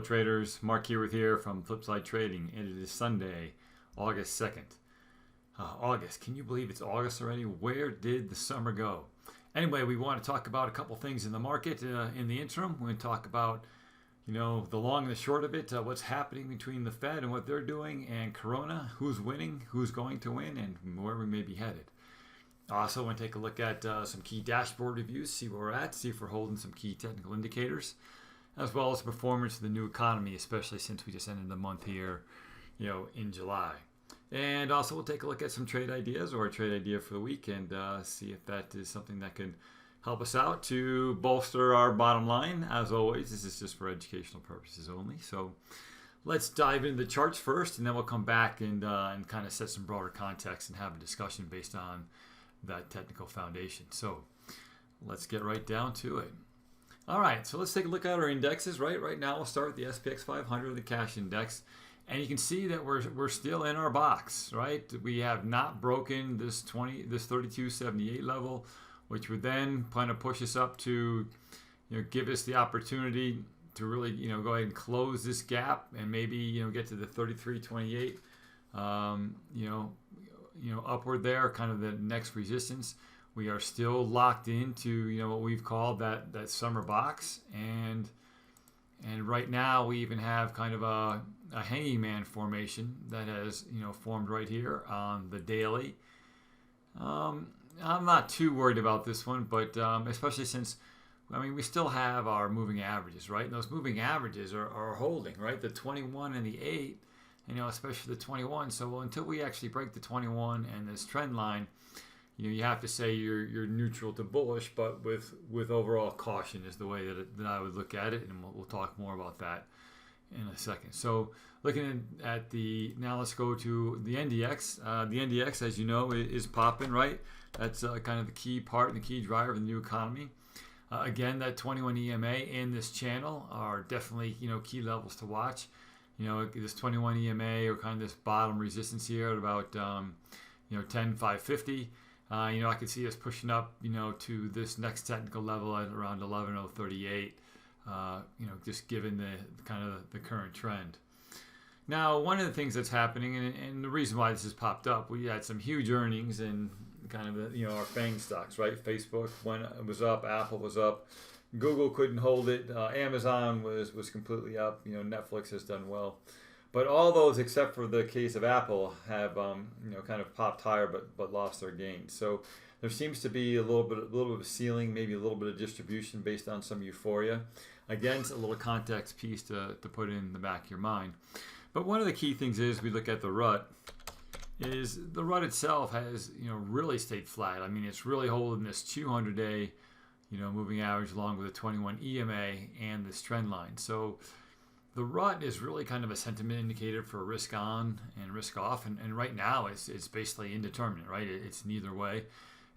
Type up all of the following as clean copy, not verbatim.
traders. Mark Heworth here from Flipside Trading, and it is Sunday, August 2nd. August, can you believe it's August already? Where did the summer go? Anyway, we want to talk about a couple things in the market in the interim. We're going to talk about, the long and the short of it, what's happening between the Fed and what they're doing, and Corona, who's winning, who's going to win, and where we may be headed. Also, want to take a look at some key dashboard reviews, see where we're at, see if we're holding some key technical indicators, as well as the performance of the new economy, especially since we just ended the month here, in July. And also, we'll take a look at some trade ideas or a trade idea for the week and see if that is something that can help us out to bolster our bottom line. As always, this is just for educational purposes only. So let's dive into the charts first, and then we'll come back and kind of set some broader context and have a discussion based on that technical foundation. So let's get right down to it. All right, so let's take a look at our indexes. Right now, we'll start with the SPX 500, the cash index, and you can see that we're still in our box. Right, we have not broken this 3278 level, which would then kind of push us up to, give us the opportunity to really, go ahead and close this gap and maybe, get to the 3328. Upward there, kind of the next resistance. We are still locked into, what we've called that summer box, and right now we even have kind of a hanging man formation that has, formed right here on the daily. I'm not too worried about this one, but especially since, we still have our moving averages, right? And those moving averages are holding, right? The 21 and the 8. Especially the 21. So until we actually break the 21 and this trend line, you have to say you're neutral to bullish, but with overall caution is the way that I would look at it, and we'll talk more about that in a second. So looking at now let's go to the NDX. The NDX, as you know, is popping, right? That's kind of the key part and the key driver of the new economy. Again, that 21 EMA in this channel are definitely key levels to watch. This 21 EMA or kind of this bottom resistance here at about 10,550. I could see us pushing up, to this next technical level at around 11,038. Just given the kind of the current trend. Now, one of the things that's happening, and the reason why this has popped up, we had some huge earnings in kind of our FANG stocks, right? Facebook was up, Apple was up. Google couldn't hold it. Amazon was completely up. Netflix has done well, but all those except for the case of Apple have kind of popped higher, but lost their gains. So there seems to be a little bit of a ceiling, maybe a little bit of distribution based on some euphoria. Again, it's a little context piece to put in the back of your mind. But one of the key things is we look at the RUT. Is the RUT itself has really stayed flat. It's really holding this 200-day. Moving average along with a 21 EMA and this trend line. So the RUT is really kind of a sentiment indicator for risk on and risk off. And right now it's basically indeterminate, right? It's neither way.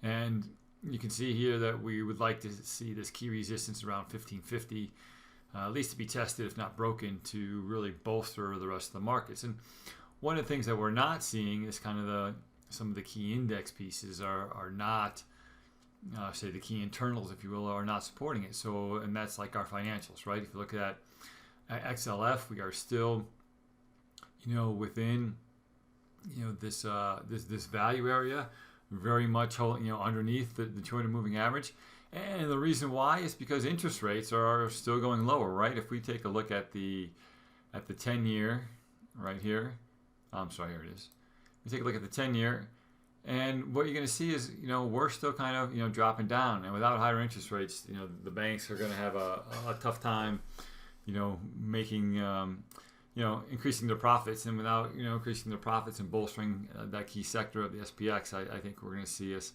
And you can see here that we would like to see this key resistance around 1550, at least to be tested, if not broken, to really bolster the rest of the markets. And one of the things that we're not seeing is kind of some of the key index pieces are not, say the key internals, if you will, are not supporting it. So, and that's like our financials, right? If you look at XLF, we are still, within, this value area, very much holding, underneath the 200 moving average. And the reason why is because interest rates are still going lower, right? If we take a look at the 10-year right here, I'm sorry, here it is. We take a look at the 10-year. And what you're going to see is, we're still kind of, dropping down. And without higher interest rates, the banks are going to have a tough time, making, increasing their profits. And without, increasing their profits and bolstering that key sector of the SPX, I think we're going to see us,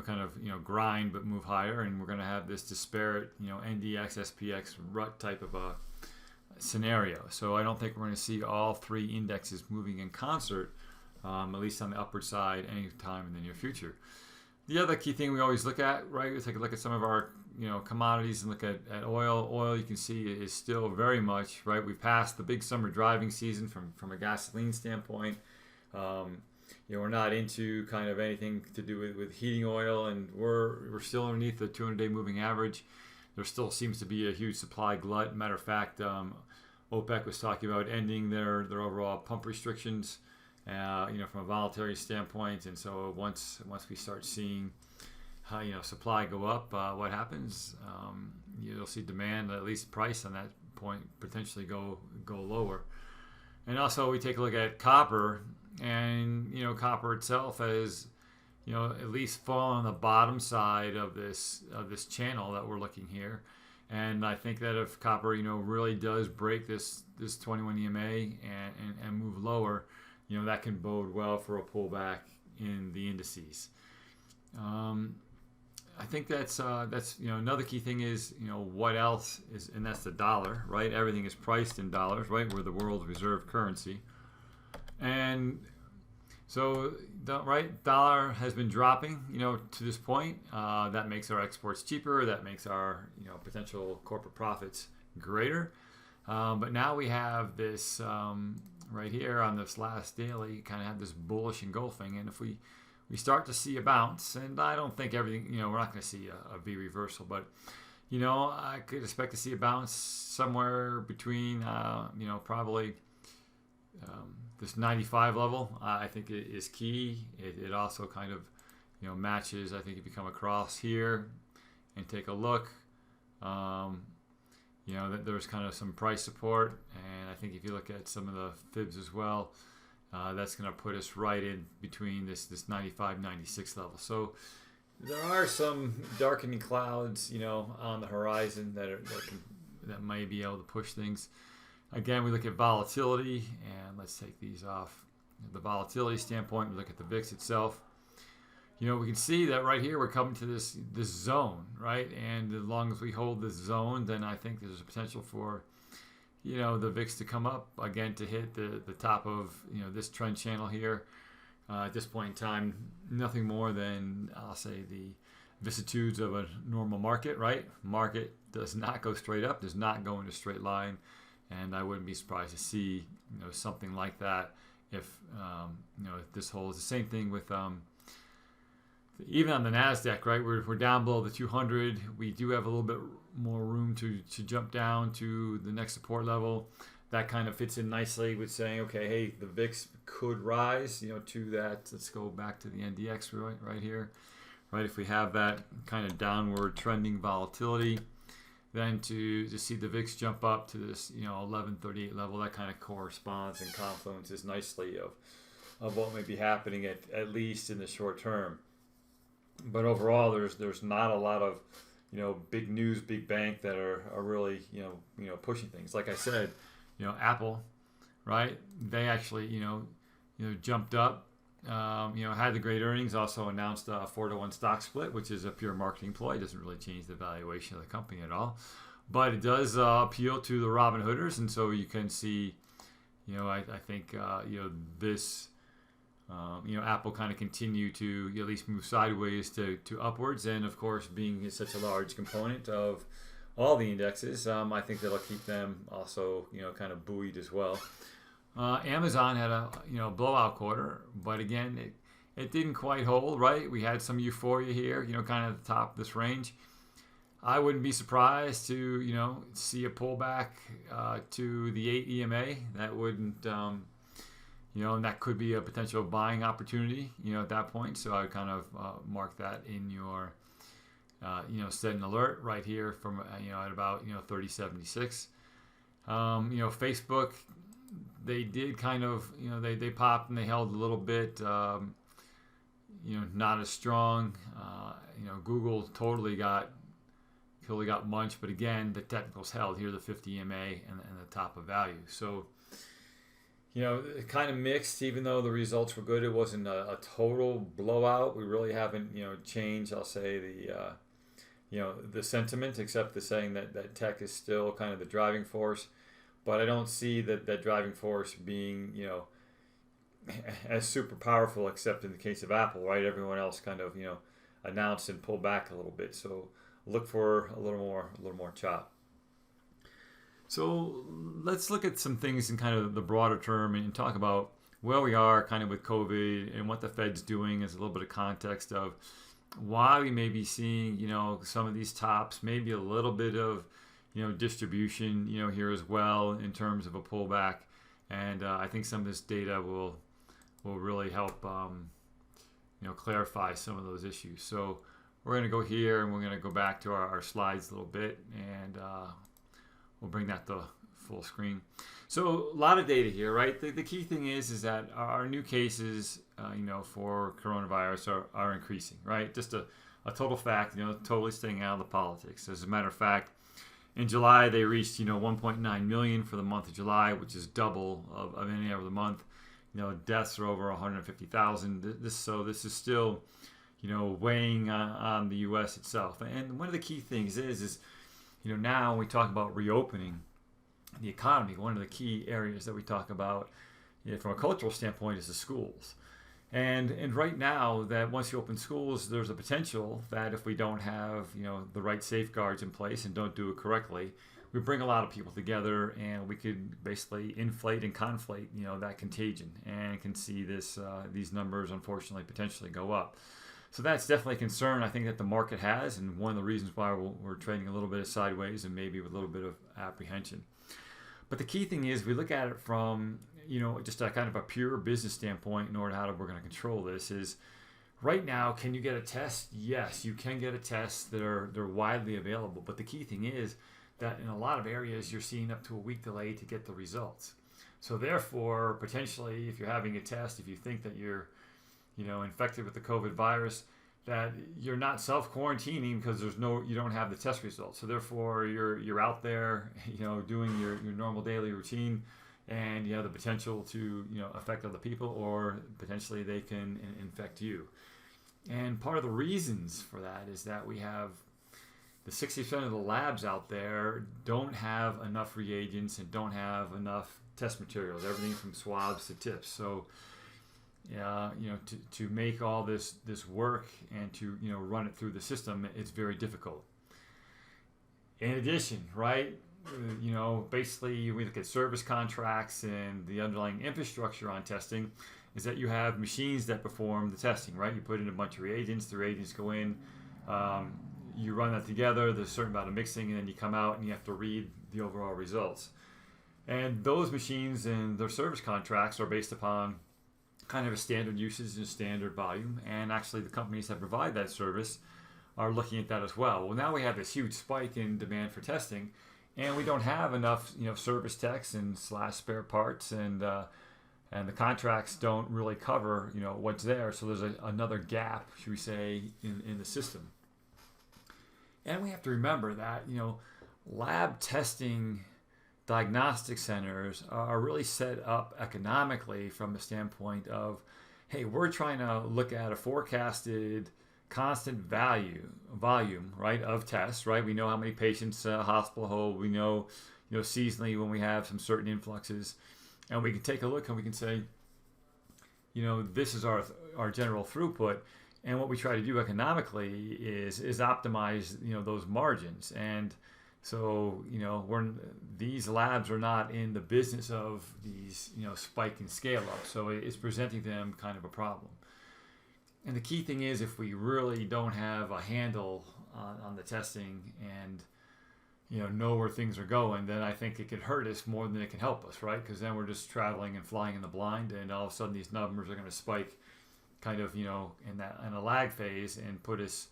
kind of, grind but move higher. And we're going to have this disparate, NDX, SPX, RUT type of a scenario. So I don't think we're going to see all three indexes moving in concert. At least on the upward side, any time in the near future. The other key thing we always look at, right, we take a look at some of our, commodities and look at oil. Oil, you can see, is still very much, right, we've passed the big summer driving season from a gasoline standpoint. We're not into kind of anything to do with heating oil, and we're still underneath the 200-day moving average. There still seems to be a huge supply glut. Matter of fact, OPEC was talking about ending their overall pump restrictions, from a voluntary standpoint. And so once we start seeing supply go up, what happens? You'll see demand, at least price on that point, potentially go lower. And also we take a look at copper, and copper itself has at least fall on the bottom side of this channel that we're looking here. And I think that if copper really does break this 21 EMA and move lower, that can bode well for a pullback in the indices. I think that's another key thing is what else is, and that's the dollar, right? Everything is priced in dollars, right? We're the world's reserve currency, and so dollar has been dropping to this point. That makes our exports cheaper. That makes our potential corporate profits greater. But now we have this right here on this last daily, kind of have this bullish engulfing, and if we start to see a bounce, and I don't think everything, we're not going to see a V reversal, but, I could expect to see a bounce somewhere between, probably this 95 level. I think it is key. It also kind of, matches, I think if you come across here and take a look, that there's kind of some price support. And I think if you look at some of the fibs as well, that's going to put us right in between this 95, 96 level. So there are some darkening clouds, on the horizon that may be able to push things. Again, we look at volatility, and let's take these off the volatility standpoint. We look at the VIX itself. We can see that right here we're coming to this zone, right? And as long as we hold this zone, then I think there's a potential for the VIX to come up again to hit the top of this trend channel here. At this point in time, nothing more than, I'll say, the vicissitudes of a normal market, right? Market does not go straight up, does not go in a straight line, and I wouldn't be surprised to see something like that if if this holds. The same thing with even on the NASDAQ, right? We're down below the 200. We do have a little bit more room to jump down to the next support level. That kind of fits in nicely with saying, okay, hey, the VIX could rise, to that. Let's go back to the NDX right here, right? If we have that kind of downward trending volatility, then to see the VIX jump up to this, 1138 level, that kind of corresponds and confluences nicely of what may be happening at least in the short term. But overall, there's not a lot of big news, big bank that are really pushing things. Like I said, Apple, right? They actually jumped up, had the great earnings. Also announced a 4-to-1 stock split, which is a pure marketing ploy. It doesn't really change the valuation of the company at all, but it does appeal to the Robin Hooders, and so you can see, I think this. Apple kind of continue to at least move sideways to upwards, and of course, being such a large component of all the indexes, I think that'll keep them also, kind of buoyed as well. Amazon had a blowout quarter, but again, it didn't quite hold, right? We had some euphoria here, kind of at the top of this range. I wouldn't be surprised to see a pullback to the 8 EMA. That wouldn't. And that could be a potential buying opportunity, at that point. So I would kind of mark that in your, set an alert right here from, at about, 3076. Facebook, they did kind of, they popped and they held a little bit, not as strong. Google totally got munched, but again, the technicals held here, the 50 EMA and the top of value. So, kind of mixed, even though the results were good. It wasn't a total blowout. We really haven't, changed, I'll say, the sentiment, except the saying that tech is still kind of the driving force. But I don't see that driving force being, as super powerful, except in the case of Apple, right? Everyone else kind of, announced and pulled back a little bit. So look for a little more chop. So let's look at some things in kind of the broader term and talk about where we are kind of with COVID and what the Fed's doing as a little bit of context of why we may be seeing, some of these tops, maybe a little bit of, distribution, here as well in terms of a pullback. And I think some of this data will really help, clarify some of those issues. So we're going to go here and we're going to go back to our slides a little bit, and we'll bring that to full screen. So a lot of data here, right? The key thing is that our new cases, for coronavirus are increasing, right? Just a total fact, totally staying out of the politics. As a matter of fact, in July, they reached, 1.9 million for the month of July, which is double of any other month. Deaths are over 150,000. This is still, weighing on the U.S. itself. And one of the key things is now when we talk about reopening the economy, one of the key areas that we talk about from a cultural standpoint is the schools. And right now, that once you open schools, there's a potential that if we don't have the right safeguards in place and don't do it correctly, we bring a lot of people together, and we could basically inflate and conflate that contagion, and can see these numbers unfortunately potentially go up. So that's definitely a concern I think that the market has, and one of the reasons why we're trading a little bit of sideways and maybe with a little bit of apprehension. But the key thing is we look at it from just a kind of a pure business standpoint in order how we're going to control this. Is right now, can you get a test? Yes, you can get a test. They're widely available. But the key thing is that in a lot of areas, you're seeing up to a week delay to get the results. So therefore, potentially, if you're having a test, if you think that you're infected with the COVID virus, that you're not self-quarantining because you don't have the test results. So therefore, you're out there, doing your normal daily routine, and you have the potential to affect other people, or potentially they can infect you. And part of the reasons for that is that we have the 60% of the labs out there don't have enough reagents and don't have enough test materials, everything from swabs to tips. So to make all this work and to run it through the system, it's very difficult. In addition, right, basically we look at service contracts and the underlying infrastructure on testing is that you have machines that perform the testing, right? You put in a bunch of reagents, the reagents go in, you run that together, there's a certain amount of mixing, and then you come out and you have to read the overall results. And those machines and their service contracts are based upon kind of a standard usage and standard volume, and actually the companies that provide that service are looking at that as well. Well, now we have this huge spike in demand for testing, and we don't have enough service techs and / spare parts, and the contracts don't really cover what's there. So there's another gap, should we say, in the system. And we have to remember that lab testing diagnostic centers are really set up economically from the standpoint of, hey, we're trying to look at a forecasted constant volume, right, of tests, right? We know how many patients a hospital hold. We know, seasonally when we have some certain influxes, and we can take a look and we can say, this is our general throughput. And what we try to do economically is optimize, those margins. And so, these labs are not in the business of these, spike and scale up. So it's presenting them kind of a problem. And the key thing is, if we really don't have a handle on the testing and, know where things are going, then I think it could hurt us more than it can help us, right? Because then we're just traveling and flying in the blind, and all of a sudden these numbers are going to spike kind of, in a lag phase and put us,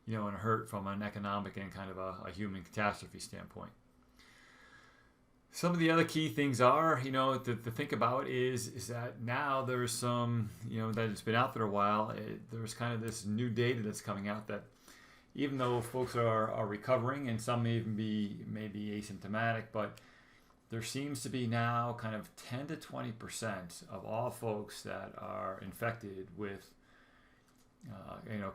in a hurt from an economic and kind of a human catastrophe standpoint. Some of the other key things are, to think about is that now there's some, that it's been out there a while. There's kind of this new data that's coming out that even though folks are recovering, and some may even be maybe asymptomatic, but there seems to be now kind of 10 to 20% of all folks that are infected with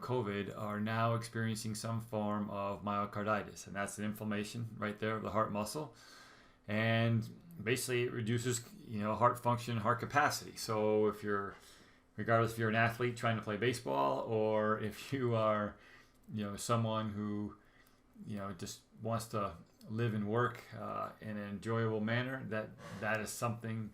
COVID are now experiencing some form of myocarditis, and that's the inflammation right there of the heart muscle, and basically it reduces heart function, heart capacity. So regardless if you're an athlete trying to play baseball, or if you are someone who just wants to live and work in an enjoyable manner, that is something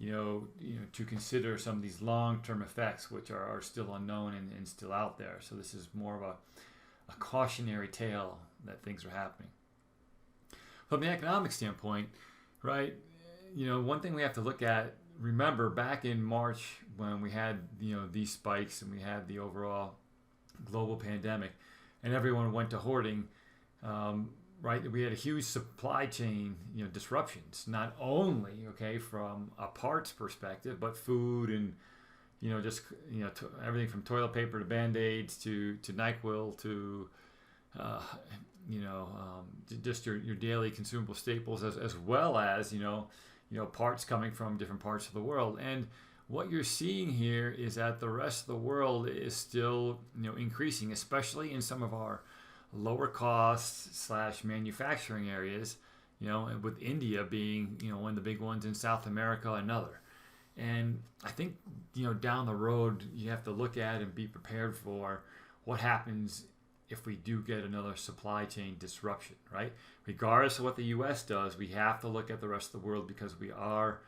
to consider, some of these long-term effects which are still unknown and still out there. So this is more of a cautionary tale that things are happening. From the economic standpoint, right, one thing we have to look at, remember back in March when we had, these spikes and we had the overall global pandemic and everyone went to hoarding, right, we had a huge supply chain, disruptions, not only, okay, from a parts perspective, but food and, just, everything from toilet paper to Band-Aids to NyQuil to, just your daily consumable staples, as well as, parts coming from different parts of the world. And what you're seeing here is that the rest of the world is still, increasing, especially in some of our lower cost / manufacturing areas, and with India being, one of the big ones, in South America, another. And I think, down the road, you have to look at and be prepared for what happens if we do get another supply chain disruption, right? Regardless of what the U.S. does, we have to look at the rest of the world because we are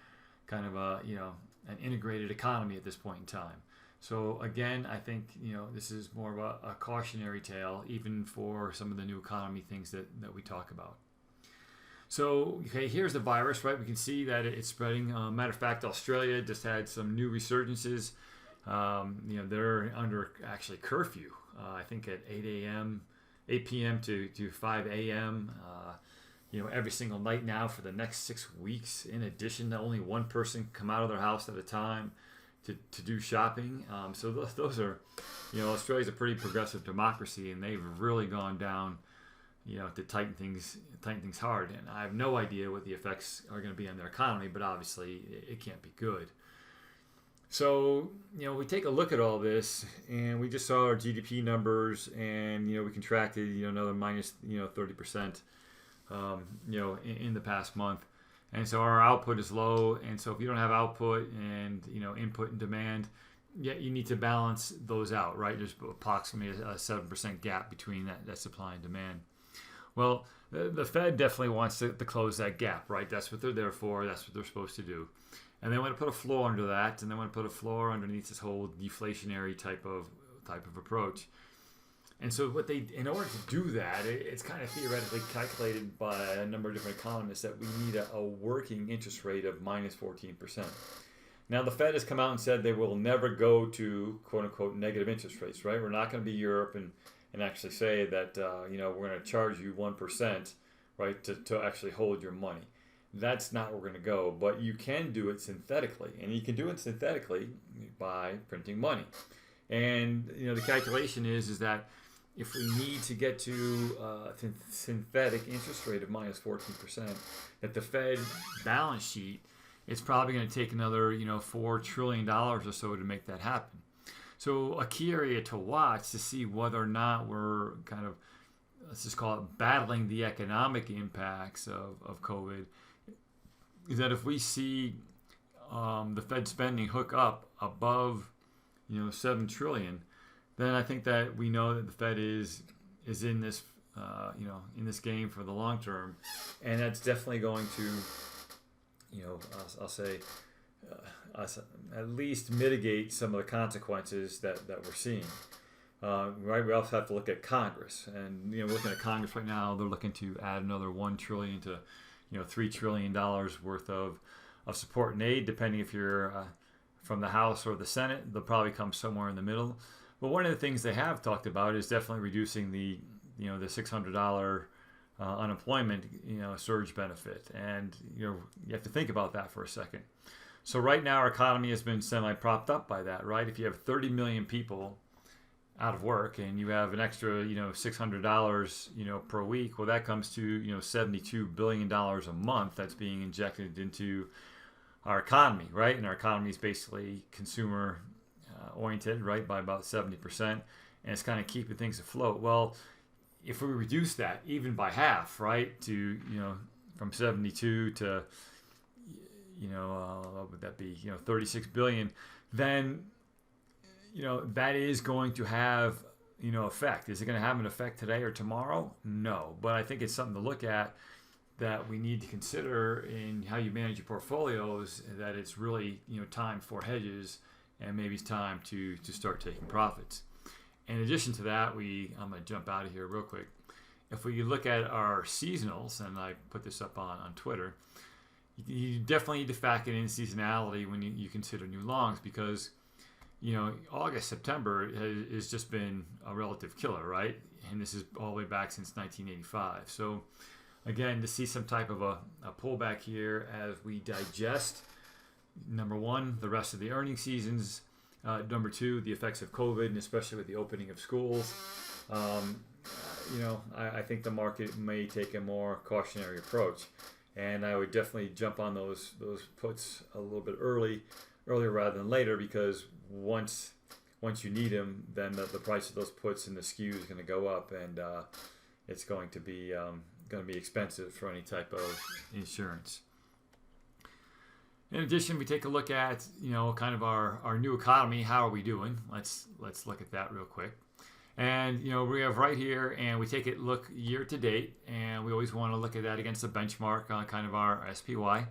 kind of an integrated economy at this point in time. So again, I think, this is more of a cautionary tale, even for some of the new economy things that we talk about. So, okay, here's the virus, right? We can see that it's spreading. Matter of fact, Australia just had some new resurgences. They're under actually curfew, I think at 8 p.m. to 5 a.m., every single night now for the next 6 weeks. In addition to only one person can come out of their house at a time to do shopping. So those are, Australia's a pretty progressive democracy, and they've really gone down, to tighten things hard. And I have no idea what the effects are going to be on their economy, but obviously it can't be good. So, we take a look at all this, and we just saw our GDP numbers, and, we contracted, another minus, 30%, in the past month. And so our output is low. And so if you don't have output and, input and demand, you need to balance those out, right? There's approximately a 7% gap between that supply and demand. Well, the Fed definitely wants to close that gap, right? That's what they're there for. That's what they're supposed to do. And they want to put a floor under that, and they want to put a floor underneath this whole deflationary type of approach. And so in order to do that, it's kind of theoretically calculated by a number of different economists that we need a working interest rate of minus 14%. Now, the Fed has come out and said they will never go to, quote unquote, negative interest rates, right? We're not going to be Europe and actually say that, we're going to charge you 1%, right, to actually hold your money. That's not where we're going to go, but you can do it synthetically, and you can do it synthetically by printing money. And, the calculation is that if we need to get to a synthetic interest rate of minus 14%, that the Fed balance sheet, it's probably going to take another, $4 trillion or so to make that happen. So a key area to watch to see whether or not we're kind of, let's just call it, battling the economic impacts of COVID, is that if we see the Fed spending hook up above, $7 trillion, then I think that we know that the Fed is in this, in this game for the long term, and that's definitely going to, I'll say, at least mitigate some of the consequences that we're seeing. Right, we also have to look at Congress, and we're looking at Congress right now. They're looking to add another $1 trillion to $3 trillion worth of support and aid, depending if you're from the House or the Senate. They'll probably come somewhere in the middle. But one of the things they have talked about is definitely reducing the the $600 unemployment surge benefit, and you have to think about that for a second. So right now our economy has been semi-propped up by that, right? If you have 30 million people out of work and you have an extra $600 per week, well, that comes to $72 billion a month that's being injected into our economy, right? And our economy is basically consumer oriented, right, by about 70%, and it's kind of keeping things afloat. Well, if we reduce that even by half, right, to from 72 to what would that be, 36 billion, then that is going to have effect. Is it going to have an effect today or tomorrow? No, but I think it's something to look at, that we need to consider in how you manage your portfolios, that it's really time for hedges, and maybe it's time to start taking profits. In addition to that, I'm going to jump out of here real quick. if we look at our seasonals, and I put this up on Twitter, you definitely need to factor in seasonality when you consider new longs, because August, September has just been a relative killer, right? And this is all the way back since 1985. So again, to see some type of a pullback here as we digest, number one, the rest of the earnings seasons, number two, the effects of COVID, and especially with the opening of schools. I think the market may take a more cautionary approach, and I would definitely jump on those puts a little bit earlier rather than later, because once you need them, then the price of those puts and the skew is going to go up, and it's going to be expensive for any type of insurance. In addition, we take a look at kind of our new economy. How are we doing? Let's look at that real quick. And we have right here, and we take a look year to date, and we always want to look at that against the benchmark on kind of our SPY.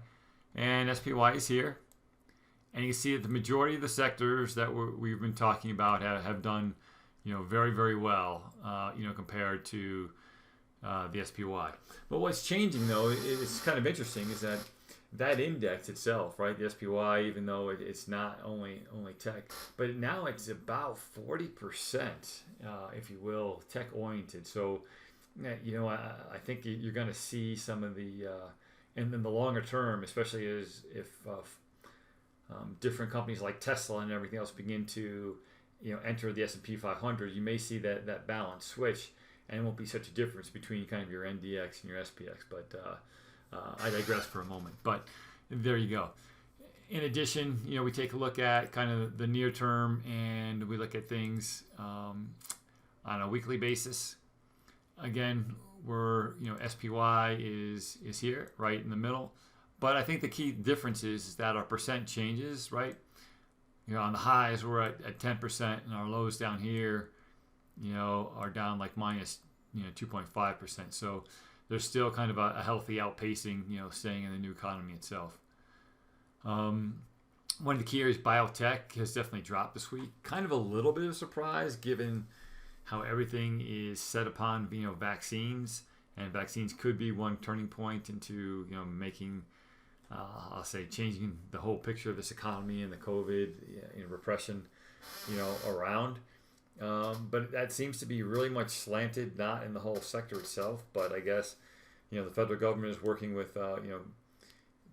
And SPY is here, and you can see that the majority of the sectors that we've been talking about have done very, very well compared to the SPY. But what's changing, though, it's kind of interesting, is that index itself, right? The SPY, even though it's not only tech, but now it's about 40%, if you will, tech oriented. So, I think you're going to see some of the, and in the longer term, especially if different companies like Tesla and everything else begin to, enter the S&P 500, you may see that balance switch, and it won't be such a difference between kind of your NDX and your SPX. But I digress for a moment, but there you go. In addition, we take a look at kind of the near term, and we look at things on a weekly basis. Again, we're SPY is here right in the middle, but I think the key difference is that our percent changes, right? On the highs we're at 10%, and our lows down here are down like minus 2.5%. So there's still kind of a healthy outpacing, staying in the new economy itself. One of the key areas, biotech, has definitely dropped this week. Kind of a little bit of a surprise, given how everything is set upon, vaccines, and vaccines could be one turning point into, making, I'll say, changing the whole picture of this economy and the COVID repression, around. But that seems to be really much slanted, not in the whole sector itself, but I guess, the federal government is working with,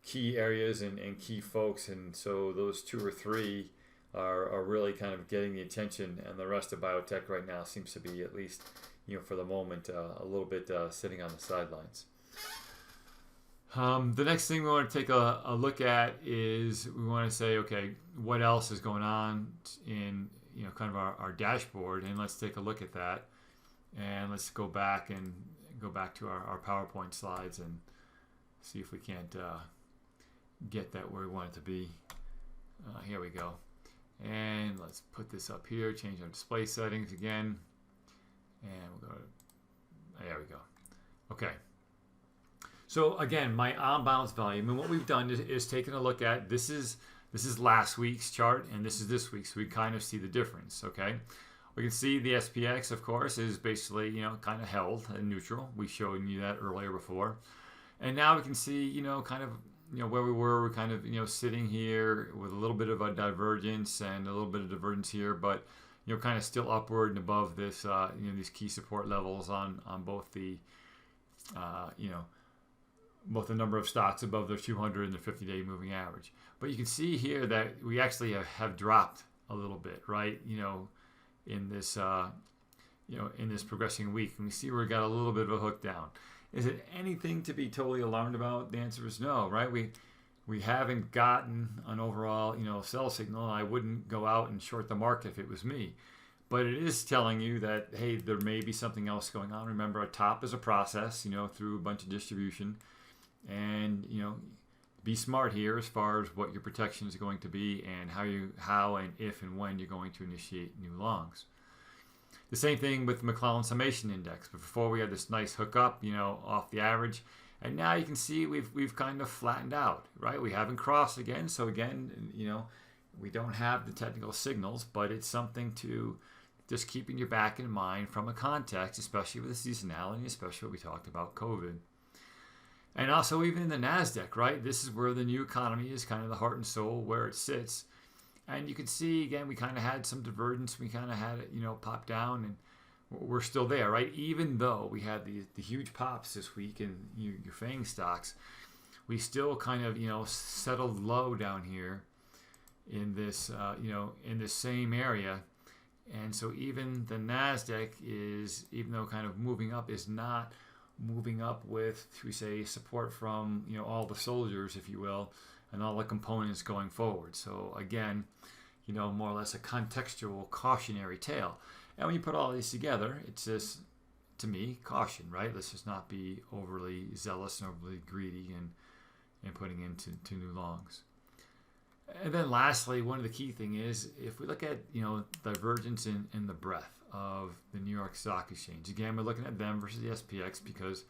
key areas and key folks, and so those two or three are really kind of getting the attention, and the rest of biotech right now seems to be, at least, for the moment, a little bit sitting on the sidelines. The next thing we want to take a look at is we want to say, okay, what else is going on in kind of our dashboard, and let's take a look at that, and let's go back to our PowerPoint slides and see if we can't get that where we want it to be. Here we go, and let's put this up here, change our display settings again, and we'll go to, there we go. Okay, so again, my on-balance volume, and what we've done is taken a look at, this is last week's chart, and this is this week, so we kind of see the difference. Okay, we can see the SPX, of course, is basically kind of held and neutral. We showed you that earlier before, and now we can see kind of where we were. We're kind of sitting here with a little bit of a divergence and a little bit of divergence here, but kind of still upward and above this these key support levels on both the both the number of stocks above their 200 and the 50-day moving average. But you can see here that we actually have dropped a little bit, right? In this in this progressing week, and we see we got a little bit of a hook down. Is it anything to be totally alarmed about? The answer is no, right? We haven't gotten an overall sell signal. I wouldn't go out and short the market if it was me, but it is telling you that, hey, there may be something else going on. Remember, a top is a process, through a bunch of distribution. And be smart here as far as what your protection is going to be, and how and if and when you're going to initiate new longs. The same thing with the McClellan Summation Index. Before we had this nice hook up, off the average, and now you can see we've kind of flattened out, right? We haven't crossed again, so again, we don't have the technical signals, but it's something to just keeping your back in mind from a context, especially with the seasonality, especially what we talked about COVID. And also even in the NASDAQ, right? This is where the new economy is, kind of the heart and soul where it sits. And you can see, again, we kind of had some divergence. We kind of had it, pop down, and we're still there, right? Even though we had the huge pops this week in your FANG stocks, we still kind of, settled low down here in this, in this same area. And so even the NASDAQ is, even though kind of moving up, is not moving up with, we say, support from, all the soldiers, if you will, and all the components going forward. So again, more or less a contextual cautionary tale. And when you put all these together, it's just, to me, caution, right? Let's just not be overly zealous and overly greedy and putting into new longs. And then lastly, one of the key thing is, if we look at, divergence in the breadth of the New York Stock Exchange. Again, we're looking at them versus the SPX because,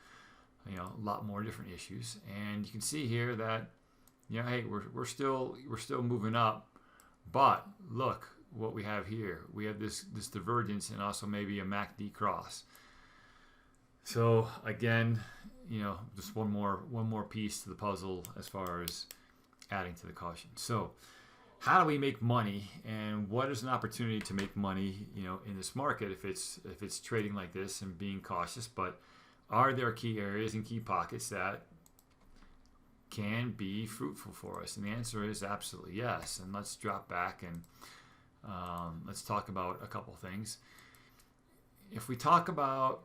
a lot more different issues. And you can see here that, hey, we're still moving up, but look what we have here. We have this divergence and also maybe a MACD cross. So again, just one more piece to the puzzle as far as adding to the caution. So how do we make money, and what is an opportunity to make money, in this market if it's trading like this and being cautious? But are there key areas and key pockets that can be fruitful for us? And the answer is absolutely yes. And let's drop back and let's talk about a couple things. If we talk about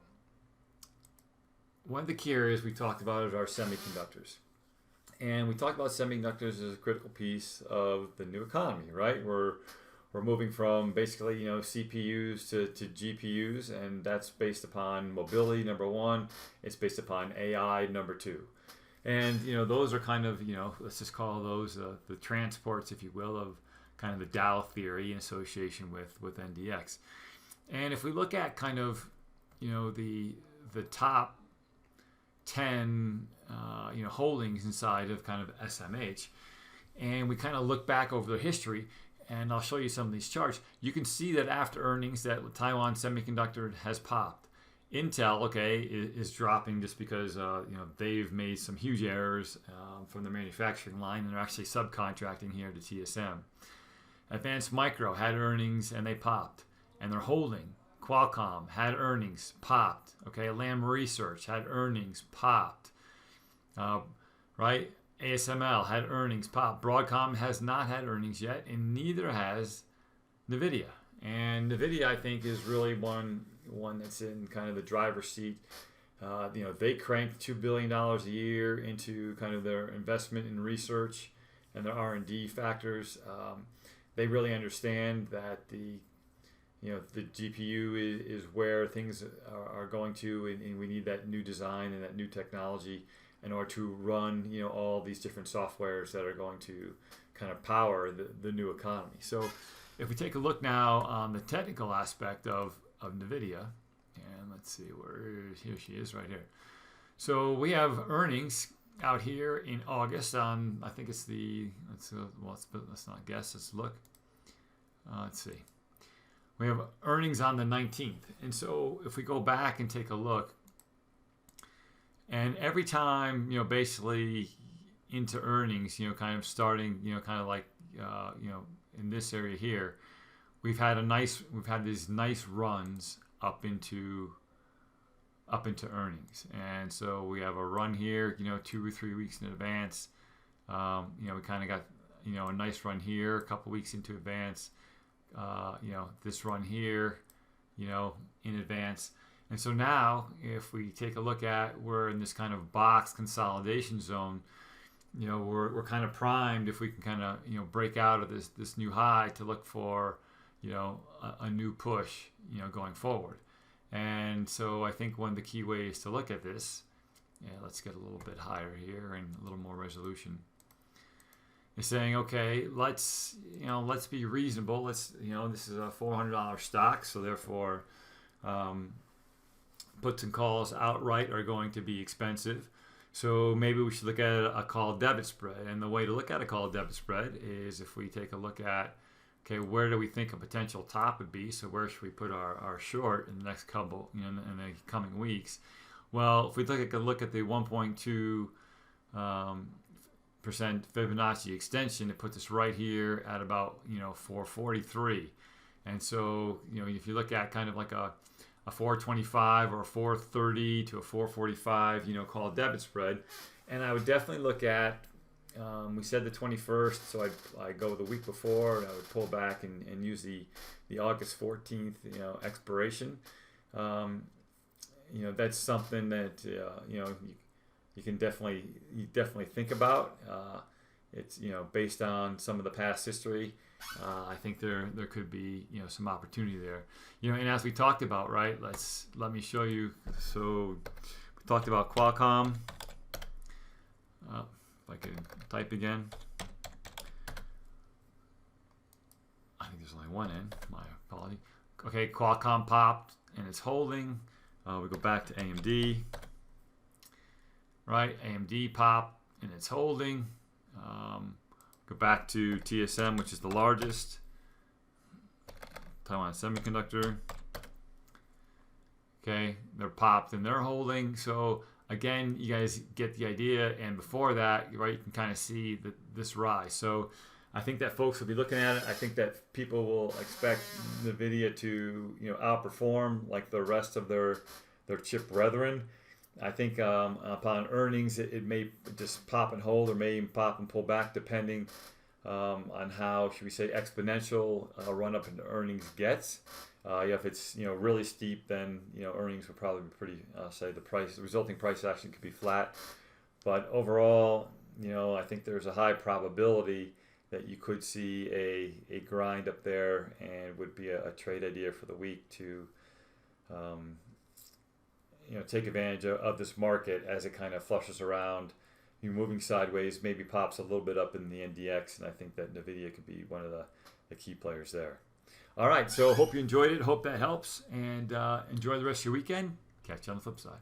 one of the key areas we talked about is our semiconductors. And we talked about semiconductors as a critical piece of the new economy, right? We're moving from basically, CPUs to GPUs, and that's based upon mobility, number one. It's based upon AI, number two. And, those are kind of, let's just call those the transports, if you will, of kind of the Dow theory in association with NDX. And if we look at kind of, the top 10, holdings inside of kind of SMH, and we kind of look back over the history, and I'll show you some of these charts, you can see that after earnings that Taiwan Semiconductor has popped. Intel, okay, is dropping just because, they've made some huge errors from the manufacturing line, and they're actually subcontracting here to TSM. Advanced Micro had earnings and they popped, and they're holding. Qualcomm had earnings, popped. Okay, Lam Research had earnings, popped. Right? ASML had earnings, popped. Broadcom has not had earnings yet, and neither has NVIDIA. And NVIDIA, I think, is really one that's in kind of the driver's seat. They cranked $2 billion a year into kind of their investment in research and their R&D factors. They really understand that the GPU is where things are going to, and we need that new design and that new technology in order to run, all these different softwares that are going to kind of power the new economy. So if we take a look now on the technical aspect of NVIDIA, and let's see, here she is right here. So we have earnings out here in August on, I think it's let's not guess, let's look. Let's see. We have earnings on the 19th. And so if we go back and take a look, and every time, basically into earnings, kind of starting, kind of like, in this area here, we've had these nice runs up into earnings. And so we have a run here, 2 or 3 weeks in advance. We kind of got, a nice run here, a couple weeks into advance. This run here, in advance. And so now, if we take a look at, we're in this kind of box consolidation zone, we're kind of primed if we can kind of, break out of this new high to look for, a new push, going forward. And so I think one of the key ways to look at this, let's get a little bit higher here and a little more resolution, is saying, okay, let's be reasonable. This is a $400 stock, so therefore, puts and calls outright are going to be expensive. So maybe we should look at a call debit spread. And the way to look at a call debit spread is if we take a look at Okay, where do we think a potential top would be? So where should we put our short in the next couple, in the coming weeks? Well, if we look at the 1.2 percent Fibonacci extension, it puts us right here at about 443. And so if you look at kind of like a 425 or a 430 to a 445, call it debit spread, and I would definitely look at. We said the 21st, so I go the week before, and I would pull back and use the August 14th, expiration. That's something that you can definitely think about. It's based on some of the past history. I think there could be some opportunity there. And as we talked about, right? Let me show you. So we talked about Qualcomm. If I can type again. I think there's only one in. My apology. Okay, Qualcomm popped and it's holding. We go back to AMD. Right, AMD popped and it's holding. Go back to TSM, which is the largest. Taiwan Semiconductor. Okay, they're popped and they're holding. So again, you guys get the idea, and before that, right, you can kind of see this rise. So I think that folks will be looking at it. I think that people will expect NVIDIA to outperform like the rest of their chip brethren. I think upon earnings, it may just pop and hold, or may even pop and pull back, depending on how, should we say, exponential run up in earnings gets. If it's really steep, then earnings would probably be pretty. Say the resulting price action could be flat, but overall, I think there's a high probability that you could see a grind up there, and would be a trade idea for the week to take advantage of this market as it kind of flushes around, moving sideways, maybe pops a little bit up in the NDX, and I think that NVIDIA could be one of the key players there. All right, so hope you enjoyed it. Hope that helps, and enjoy the rest of your weekend. Catch you on the flip side.